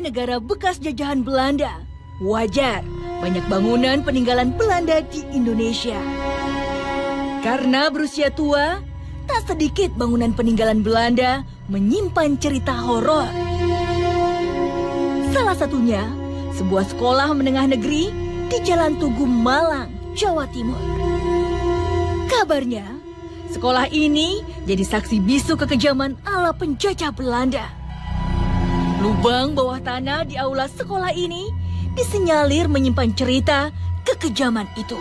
negara bekas jajahan Belanda, wajar banyak bangunan peninggalan Belanda di Indonesia. Karena berusia tua, tak sedikit bangunan peninggalan Belanda menyimpan cerita horor. Salah satunya, sebuah sekolah menengah negeri di Jalan Tugu, Malang, Jawa Timur. Kabarnya, sekolah ini jadi saksi bisu kekejaman ala penjajah Belanda. Lubang bawah tanah di aula sekolah ini disinyalir menyimpan cerita kekejaman itu.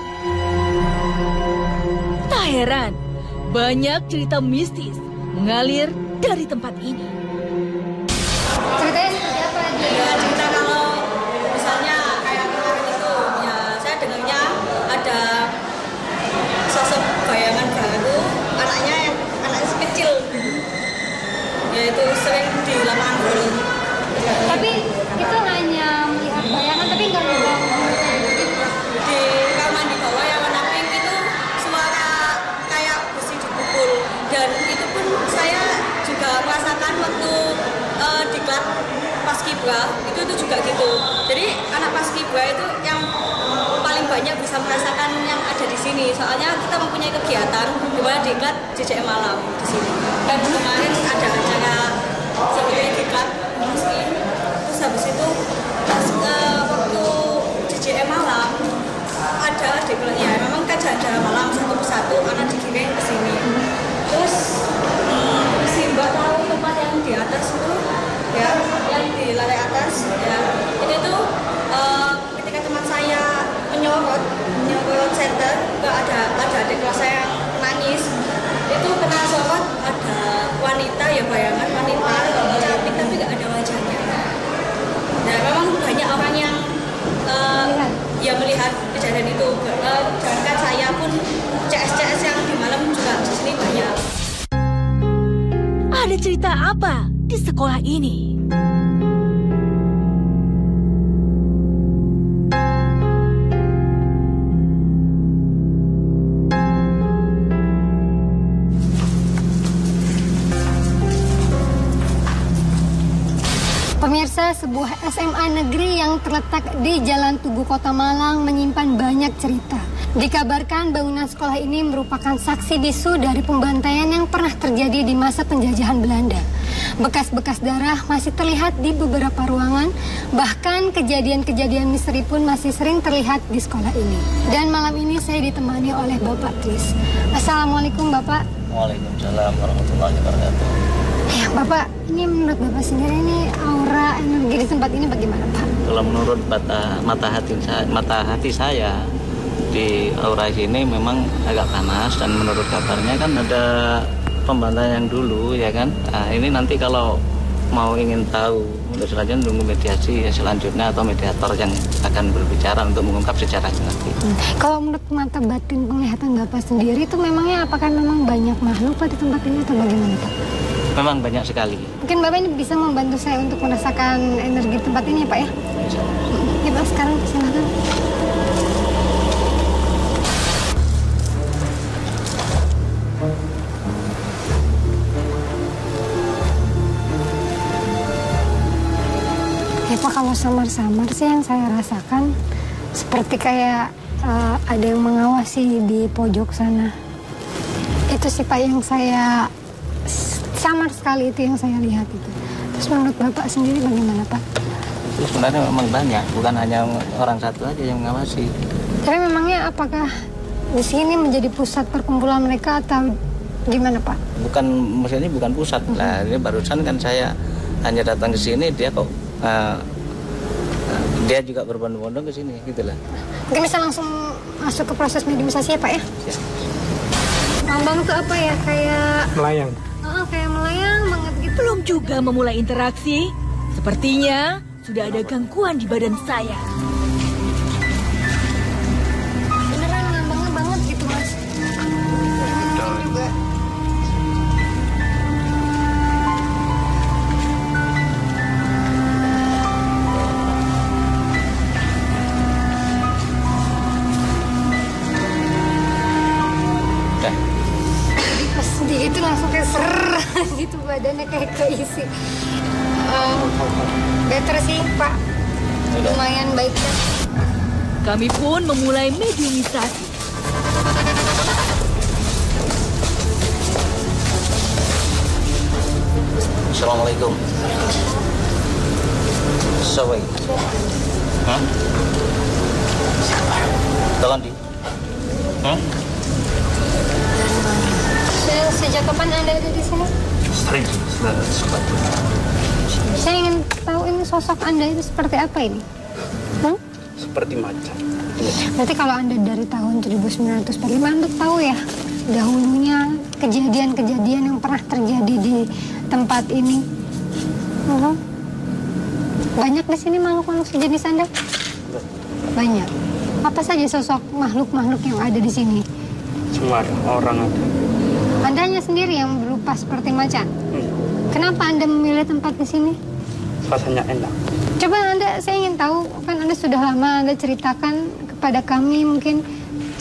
Tak heran, banyak cerita mistis mengalir dari tempat ini. Ceritanya seperti apa? Ya, cerita kalau misalnya kayak kemarin itu, ya saya dengarnya ada sosok bayangan baru, anaknya kecil, yaitu sering di lapangan bola. Tapi itu hanya melihat bayangan, tapi nggak ngomong. Di kamar mandi bawah yang warna pink itu suara kayak besi dipukul, dan itu pun saya juga merasakan waktu diklat paskibra itu juga gitu. Jadi anak paskibra itu yang paling banyak bisa merasakan yang ada di sini. Soalnya kita mempunyai kegiatan di mana diklat JJM malam di sini. Dan kemarin ada acara seperti diklat meski. Terus habis itu waktu JJM malam ada diklatnya. Memang kan jalan-jalan malam satu persatu anak dikirim ke sini. Terus si Mbak tahu tempat yang di atas itu, ya, yang di lantai atas, ya, itu tuh ketika teman saya menyorot center, ada adik kelas saya yang nangis, itu kena sorot ada wanita, ya bayangan wanita cantik tapi nggak ada wajahnya. Nah, memang banyak orang yang melihat kejadian itu. Jangan saya pun CS yang di malam juga di sini banyak. Ada cerita apa di sekolah ini? Pemirsa, sebuah SMA negeri yang terletak di Jalan Tugu, Kota Malang menyimpan banyak cerita. Dikabarkan bangunan sekolah ini merupakan saksi bisu dari pembantaian yang pernah terjadi di masa penjajahan Belanda. Bekas-bekas darah masih terlihat di beberapa ruangan, bahkan kejadian-kejadian misteri pun masih sering terlihat di sekolah ini. Dan malam ini saya ditemani oleh Bapak Tris. Assalamualaikum Bapak. Waalaikumsalam warahmatullahi wabarakatuh. Ya Bapak, ini menurut Bapak sendiri ini aura energi di tempat ini bagaimana Pak? Kalau menurut mata hati saya di aura sini memang agak panas, dan menurut kabarnya kan ada pembantaian yang dulu, ya kan. Nah, ini nanti kalau mau ingin tahu untuk selanjutnya tunggu mediasi selanjutnya atau mediator yang akan berbicara untuk mengungkap sejarahnya nanti. Kalau menurut mata batin penglihatan Bapak sendiri itu memangnya apakah memang banyak makhluk Pak di tempat ini atau bagaimana Pak? Memang banyak sekali. Mungkin Bapak ini bisa membantu saya untuk merasakan energi tempat ini Pak ya? Bisa. Ya Pak, sekarang silakan. Ya Pak, kalau samar-samar sih yang saya rasakan seperti kayak ada yang mengawasi di pojok sana. Itu sih Pak yang saya samar sekali, itu yang saya lihat itu. Terus menurut Bapak sendiri bagaimana Pak? Itu sebenarnya memang banyak, bukan hanya orang satu aja yang mengawasi. Tapi memangnya apakah di sini menjadi pusat perkumpulan mereka atau gimana Pak? Bukan, maksudnya bukan pusat. Nah, ini barusan kan saya hanya datang ke sini, dia kok dia juga berbondong-bondong ke sini, gitu lah. Mungkin bisa langsung masuk ke proses mediumisasi ya Pak ya? Ya. Bang ke apa ya? Kayak melayang. Kayak melayang banget gitu. Belum juga memulai interaksi, sepertinya sudah ada gangguan di badan saya. Beneran ngambangnya banget gitu Mas. Betul. Juga. Pas di itu langsung kayak ser gitu badannya kayak keisi. Better sih, Pak. Lumayan baik. Kami pun memulai mediumisasi. Assalamualaikum. Sawai. Hah? Jalan di. Hah? Sejak kapan Anda ada di sini? Sering sepatu. Saya ingin tahu ini sosok Anda itu seperti apa ini? Seperti macan. Berarti kalau Anda dari tahun 1945, Anda tahu ya dahulunya kejadian-kejadian yang pernah terjadi di tempat ini. Banyak di sini makhluk-makhluk sejenis Anda? Banyak. Apa saja sosok makhluk-makhluk yang ada di sini? Semua ada, orang ada. Anda hanya sendiri yang berupa seperti macan? Kenapa Anda memilih tempat di sini? Rasanya enak. Coba saya ingin tahu, kan Anda sudah lama Anda ceritakan kepada kami mungkin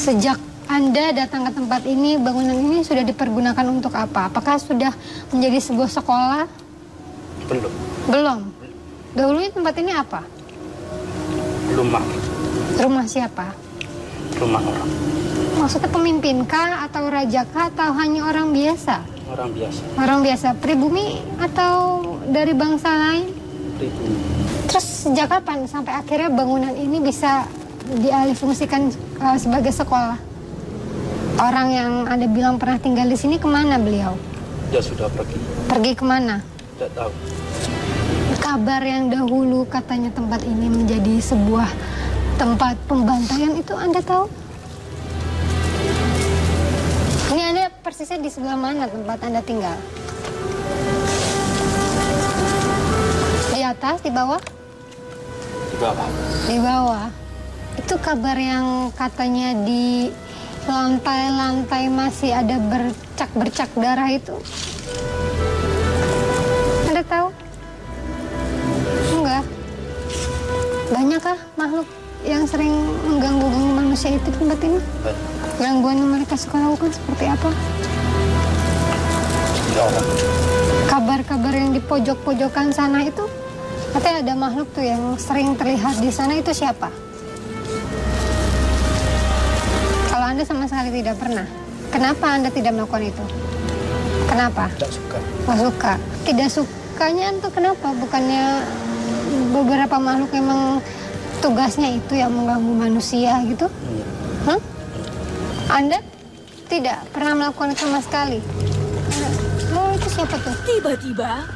sejak Anda datang ke tempat ini, bangunan ini sudah dipergunakan untuk apa? Apakah sudah menjadi sebuah sekolah? Belum. Belum. Dahulunya tempat ini apa? Rumah. Rumah siapa? Rumah orang. Maksudnya pemimpin kah atau raja kah atau hanya orang biasa? Orang biasa. Orang biasa, pribumi atau dari bangsa lain? Pribumi. Terus sejak kapan sampai akhirnya bangunan ini bisa dialihfungsikan sebagai sekolah? Orang yang Anda bilang pernah tinggal di sini kemana beliau? Dia sudah pergi. Pergi kemana? Tidak tahu. Kabar yang dahulu katanya tempat ini menjadi sebuah tempat pembantaian itu Anda tahu? Ini Anda persisnya di sebelah mana tempat Anda tinggal? Di atas, di bawah? Di bawah. Di bawah. Itu kabar yang katanya di lantai-lantai masih ada bercak-bercak darah itu. Anda tahu? Enggak. Banyakkah makhluk yang sering mengganggu manusia itu di tempat ini? Gangguan yang mereka suka lakukan seperti apa? Kabar-kabar yang di pojok-pojokan sana itu, katanya ada makhluk tuh yang sering terlihat di sana, itu siapa? Kalau Anda sama sekali tidak pernah, kenapa Anda tidak melakukan itu? Kenapa? Tidak suka. Nggak suka. Tidak sukanya itu kenapa? Bukannya beberapa makhluk memang tugasnya itu yang mengganggu manusia gitu? Hah? Anda tidak pernah melakukan itu sama sekali? Oh, itu siapa tuh? Tiba-tiba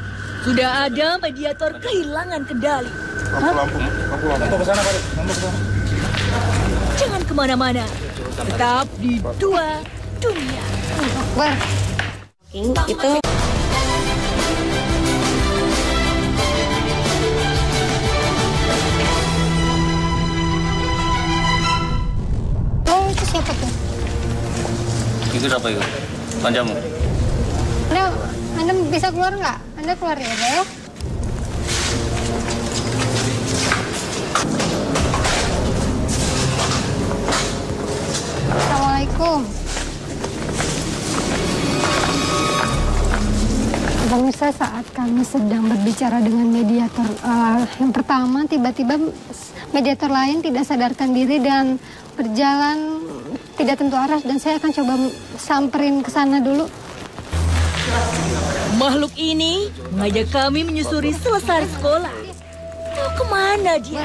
sudah ada mediator kehilangan kendali. Lampu ke sana, Pak. Lampu ke sana. Jangan kemana-mana, tetap di Dua Dunia. Bar. Itu Oh, itu siapa tuh? Itu apa itu? Panjamu. Anda bisa keluar nggak? Anda keluar ya, ya? Assalamualaikum. Pemirsa, saat kami sedang berbicara dengan mediator yang pertama, tiba-tiba mediator lain tidak sadarkan diri dan berjalan tidak tentu arah, dan saya akan coba samperin ke sana dulu. Makhluk ini mengajak kami menyusuri selesai sekolah. Mau kemana dia?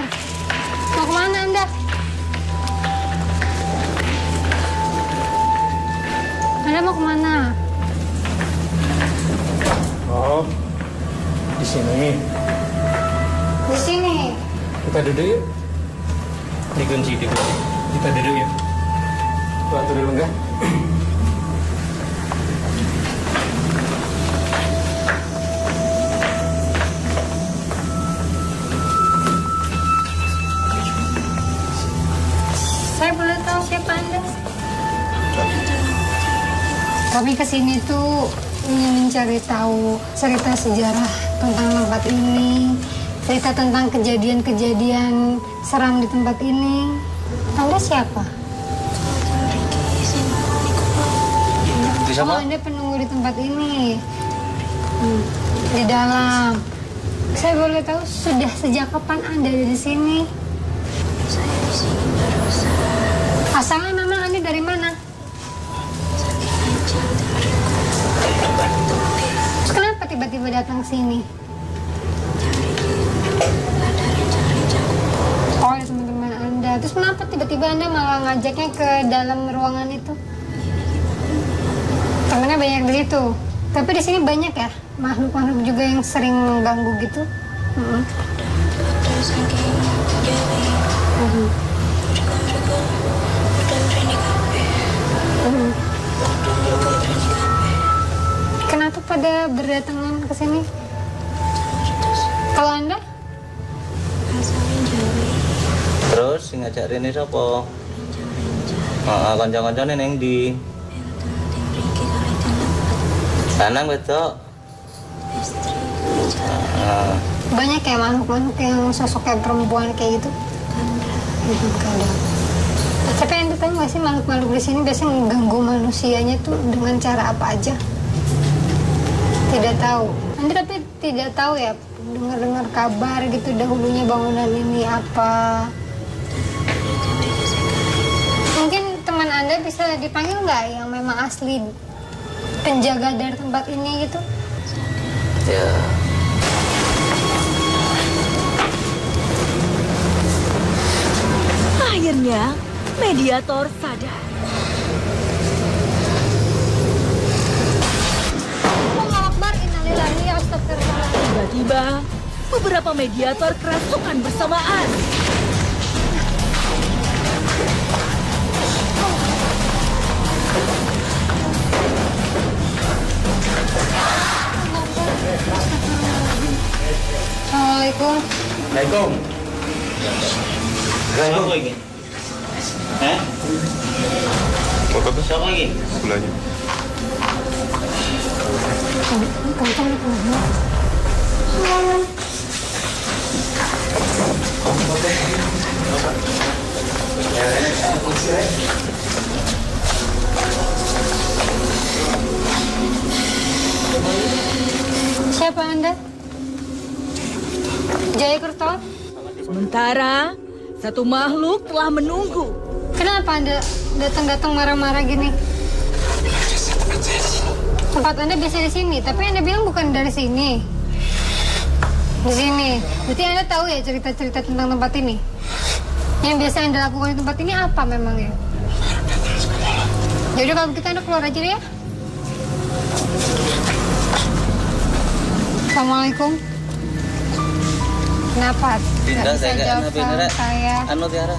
Mau kemana Anda? Anda mau kemana? Oh, di sini. Di sini. Kita duduk yuk. Dikunci dulu. Kita duduk yuk. Bantu dulu enggak? Saya boleh tahu siapa Anda? Kami kesini tuh ingin mencari tahu cerita sejarah tentang tempat ini, cerita tentang kejadian-kejadian seram di tempat ini. Anda siapa? Oh, Anda penunggu di tempat ini. Di dalam. Saya boleh tahu sudah sejak kapan Anda ada di sini? Saya di sini barusan. Asalnya memang Anda dari mana? Terus kenapa tiba-tiba datang sini? Oh, ada teman-teman Anda. Terus kenapa tiba-tiba Anda malah ngajaknya ke dalam ruangan itu? Temennya banyak di situ. Tapi di sini banyak ya makhluk-makhluk juga yang sering mengganggu gitu. Kenapa pada berdatangan ke sini? Kalau Anda? Terus sing ngajak rene sapa? Kanca-kancane ning ndi? Lanang wedok. Banyak ya makhluk-makhluk yang sosoknya perempuan kayak gitu. Kadang. Tapi Anda tahu nggak sih makhluk-makhluk di sini biasanya mengganggu manusianya tuh dengan cara apa aja? Tidak tahu. Anda tapi tidak tahu ya, dengar-dengar kabar gitu dahulunya bangunan ini apa? Mungkin teman Anda bisa dipanggil nggak yang memang asli penjaga dari tempat ini gitu? Ya. Akhirnya, mediator sadar. Allahu Akbar, innalillahi wa astagfirullah. Tiba-tiba, beberapa mediator kerasukan bersamaan. Assalamualaikum. Assalamualaikum. Siapa lagi? Hah? Siapa lagi? Sebelahnya. Siapa Anda? Jaya Kerto? Sementara, satu makhluk telah menunggu. Kenapa Anda datang-datang marah-marah gini? Tempat Anda biasa di sini, tapi Anda bilang bukan dari sini. Di sini. Berarti Anda tahu ya cerita-cerita tentang tempat ini? Yang biasa Anda lakukan di tempat ini apa memangnya? Yaudah kalau begitu Anda keluar aja ya. Assalamualaikum. Kenapa? Nggak bisa jawab sama saya. Anu Tiara.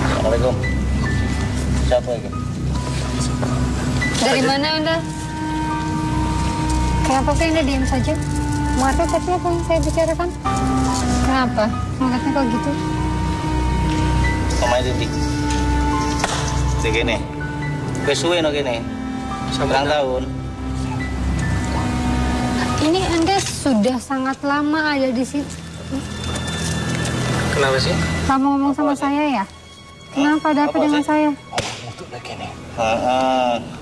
Assalamualaikum. Siapa lagi? Dari mana Anda? Kenapa sih Anda diam saja? Marah tadi apa yang saya bicarakan? Kenapa? Semangatnya kok gitu? Pemain titik. Di gini. Kesuwe no gini. Seberang tahun. Ini Anda sudah sangat lama ada di situ. Kenapa sih? Kamu ngomong sama saya ya? Kenapa ada apa dengan saya?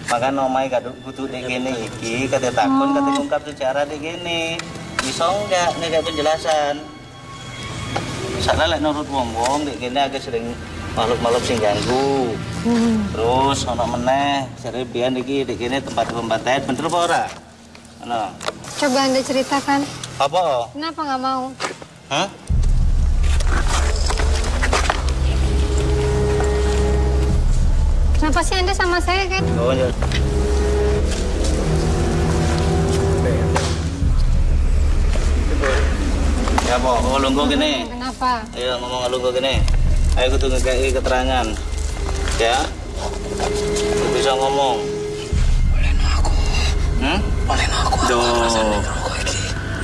Makan omai kaduk butuh di gini iki kata takun kata ungkap secara di gini. Bisa enggak nih penjelasan? Misalnya lek nurut wong-wong di gini agak sering makhluk-makhluk sing ganggu. Terus ono meneh sering biyen iki di gini tempat pembantaian bener apa ora? Ono. Coba Anda ceritakan. Apa? Kenapa nggak mau? Hah? Kenapa sih Anda sama saya kan? Oh, ya. Ya, Po, lungguh gini. Kenapa? Ayo ngomong lungguh gini. Ayo kudu ngekei keterangan. Ya. Kudu bisa ngomong. Boleh aku. Boleh aku. Duh.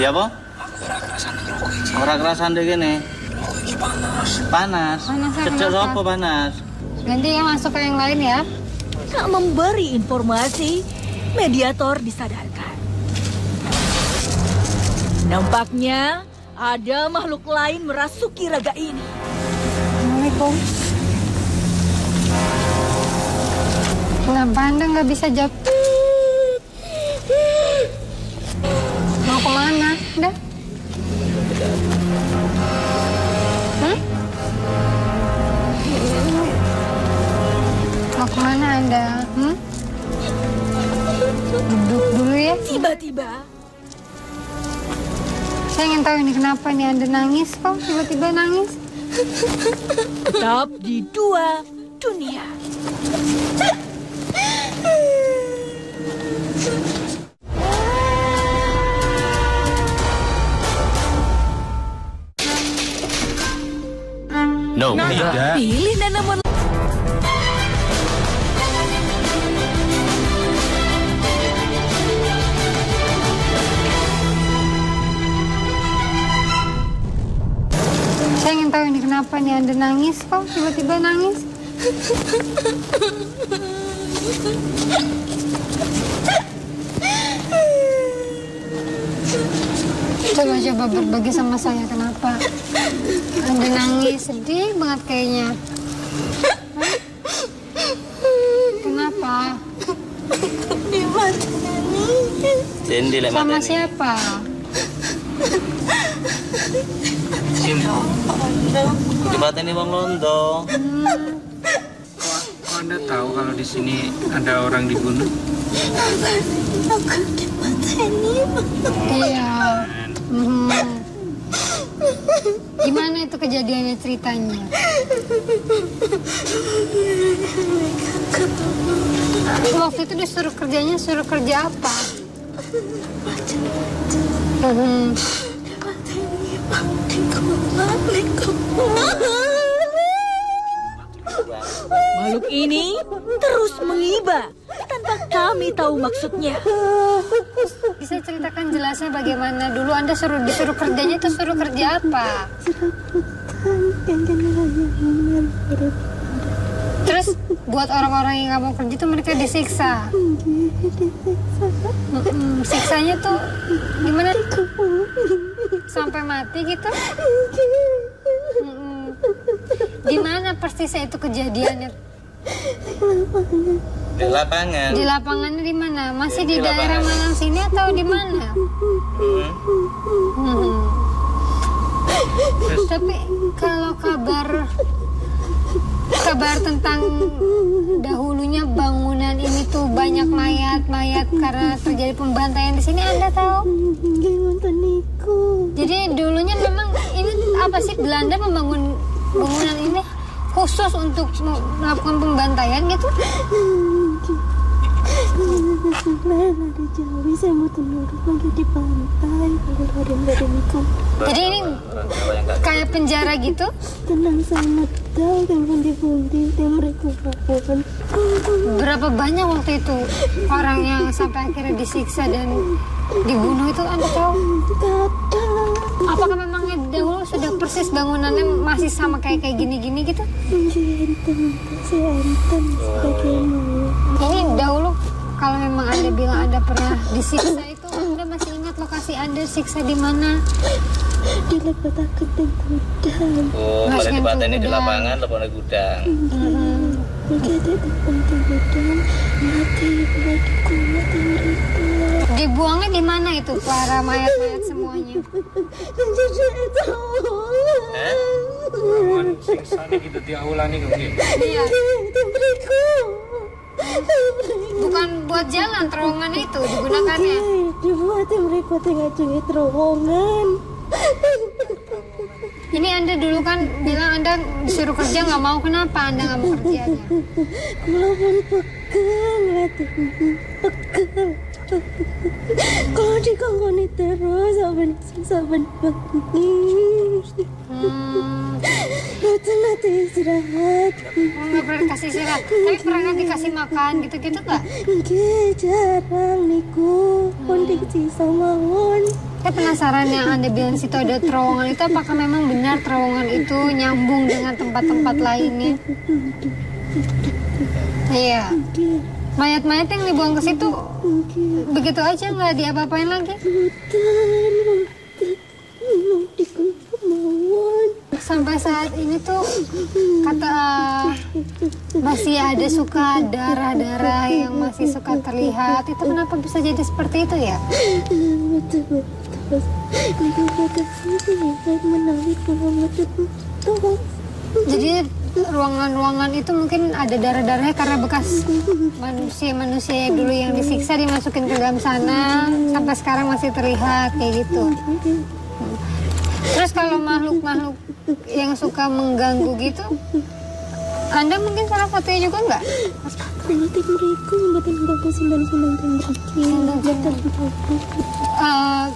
Ya, Po? Aku ora kerasan ngerokok iki. Ora kerasan deh gini. Rokok iki panas. Panas. Panasnya Cecok kenapa? apa panas? Ganti yang masuk ke yang lain ya. Tak memberi informasi, mediator disadarkan. Nampaknya ada makhluk lain merasuki raga ini. Assalamualaikum. Kenapa Anda nggak bisa jawab? Mana Anda? Duduk dulu ya. Tiba-tiba, Saya ingin tahu ini kenapa nih Anda nangis kok? Tiba-tiba nangis. tetap di dua dunia. No, tidak. Pilih Nanamon. Saya ingin tahu ini kenapa nih Anda nangis kok? Tiba-tiba nangis. Coba berbagi sama saya kenapa Anda nangis, sedih banget kayaknya. Hah? Kenapa? Cindy lek Sama mateni. siapa? Di mateni wong londo. Kok Anda tahu kalau di sini ada orang dibunuh? Iya. Gimana itu kejadiannya ceritanya? Waktu itu disuruh kerjanya, suruh kerja apa? Makhluk ini terus mengiba tanpa kami tahu maksudnya. Bisa ceritakan jelasnya bagaimana dulu Anda disuruh kerjanya itu suruh kerja apa? Terus buat orang-orang yang nggak mau kerja itu mereka disiksa. Siksanya tuh gimana? Sampai mati gitu? Di mana persisnya itu kejadiannya? Di lapangan. Di lapangannya di mana? Masih di daerah Malang sini atau di mana? Tapi kalau kabar tentang dahulunya bangunan ini tuh banyak mayat karena terjadi pembantaian di sini, Anda tahu? Jadi dulunya memang ini apa sih, Belanda membangun bangunan ini khusus untuk melakukan pembantaian gitu? Jadi ini kayak penjara gitu? Berapa banyak waktu itu orang yang sampai akhirnya disiksa dan dibunuh itu, Anda tahu? Apakah memangnya dahulu sudah persis bangunannya masih sama kayak gini-gini gitu? Ini dahulu kalau memang Anda bilang Anda pernah disiksa itu, Anda masih ingat lokasi Anda siksa di mana? Di Lepetakan dan Gudang. Oh, kalau di Pateni di lapangan, Lepetakan Gudang. Jika ada Lepetakan Gudang, mati matiku mati mereka. Dibuangnya di mana itu para mayat-mayat semuanya? Tidak tahu. Rawan siksanya gitu diulani mungkin. Iya. Temeriku. Bukan buat jalan terowongan itu digunakannya. Dibuat mereka tengah cuci terowongan. Ini Anda dulu kan bilang Anda disuruh kerja nggak mau, kenapa Anda nggak mau kerjanya? Kulawan pegang, pegang. Kalau dikongkoni terus, saben nanti istirahat. Nggak pernah dikasih istirahat, tapi pernah dikasih makan gitu-gitu nggak? Nggih, jarang niku. Kondisi sama won. Saya penasaran yang Anda bilang situ ada terowongan itu, apakah memang benar terowongan itu nyambung dengan tempat-tempat lainnya? Iya. Mayat-mayat yang dibuang ke situ begitu aja, nggak diapa-apain lagi? Sampai saat ini tuh kata masih ada suka darah-darah yang masih suka terlihat. Itu kenapa bisa jadi seperti itu ya? Jadi ruangan-ruangan itu mungkin ada darah-darahnya karena bekas manusia-manusia dulu yang disiksa dimasukin ke dalam sana, sampai sekarang masih terlihat kayak gitu. Terus kalau makhluk-makhluk yang suka mengganggu gitu, Anda mungkin salah satunya juga nggak? Nanti mereka membuatkan ganggu sindang-sindang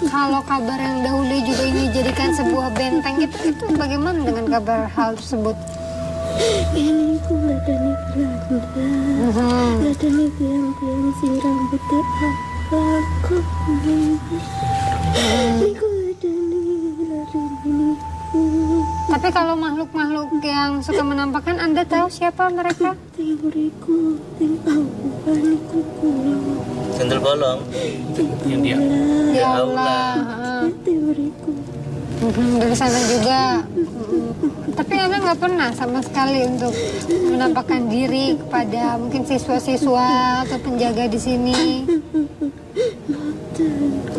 kalau kabar yang dahulu juga ini dijadikan sebuah benteng itu bagaimana dengan kabar hal tersebut? Ini ku ladani Belanda, ladani biang-biang sing rambutnya aku. Iku ladani lari ini. Tapi kalau makhluk-makhluk yang suka menampakkan, Anda tahu siapa mereka? Teoriku, ting awan iku kula. Sendal bolong. Yang dia. Ya Allah. Teoriku. Dari sana juga. Tapi Anda nggak pernah sama sekali untuk menampakkan diri kepada mungkin siswa-siswa atau penjaga di sini.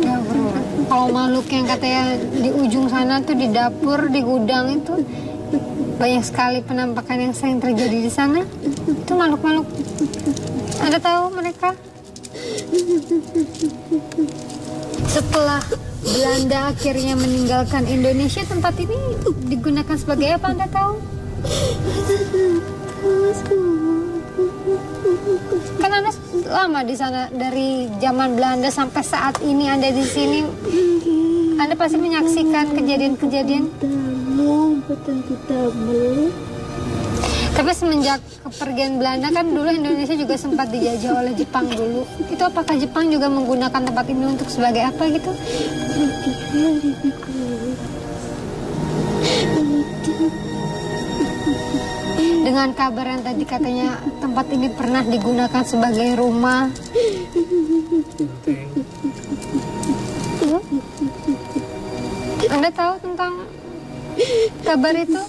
Nggak pernah. Kalau makhluk yang katanya di ujung sana tuh di dapur, di gudang itu banyak sekali penampakan yang sering terjadi di sana. Itu makhluk-makhluk. Anda tahu mereka? Setelah Belanda akhirnya meninggalkan Indonesia, tempat ini digunakan sebagai apa, Anda tahu? Kan Anda lama di sana, dari zaman Belanda sampai saat ini Anda di sini. Anda pasti menyaksikan kejadian-kejadian. Tapi semenjak kepergian Belanda kan dulu Indonesia juga sempat dijajah oleh Jepang dulu. Itu apakah Jepang juga menggunakan tempat ini untuk sebagai apa gitu? Dengan kabar yang tadi katanya tempat ini pernah digunakan sebagai rumah. Anda tahu tentang kabar itu?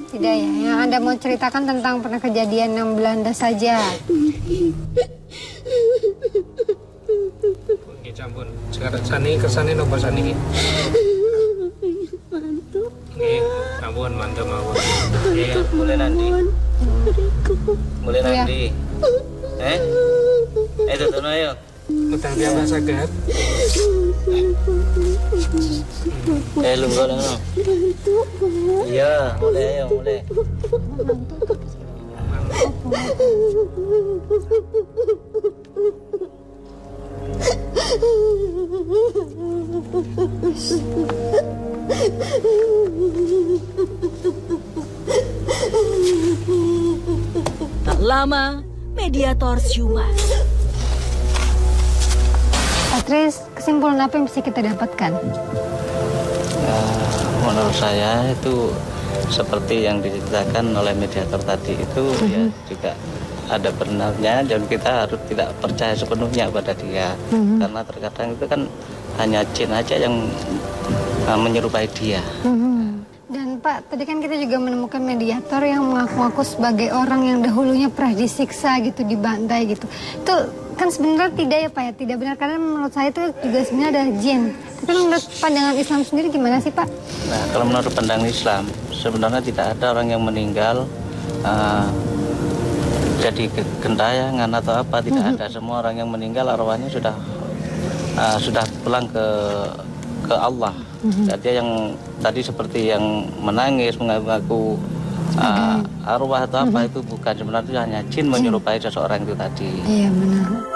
Tidak ya, yang Anda mau ceritakan tentang pernah kejadian yang Belanda saja. Oke, campur. Sekarang sani kesani nopo sani. Mantuk. Nggih, campur mantap mawon. Iya, mulai nanti. Mulai nanti. Ayo tuh ayo. Utang dia rasa sehat. Lungguh lang. Iya, mulai ayo, mulai. Tak lama, mediator Syumas. Patris, kesimpulan apa yang bisa kita dapatkan? Menurut saya itu seperti yang diceritakan oleh mediator tadi itu ya juga ada benarnya, dan kita harus tidak percaya sepenuhnya pada dia karena terkadang itu kan hanya jin aja yang menyerupai dia. Dan Pak, tadi kan kita juga menemukan mediator yang mengaku-ngaku sebagai orang yang dahulunya pernah disiksa gitu, dibantai gitu. Itu kan sebenarnya tidak ya Pak ya, tidak benar, karena menurut saya itu juga sebenarnya ada jin. Tapi menurut pandangan Islam sendiri gimana sih Pak? Nah, kalau menurut pandangan Islam sebenarnya tidak ada orang yang meninggal jadi gentayangan atau apa, tidak ada. Semua orang yang meninggal arwahnya sudah pulang ke Allah. Jadi yang tadi seperti yang menangis mengaku arwah atau apa itu bukan, sebenarnya hanya jin menyerupai seseorang itu tadi. Iya benar.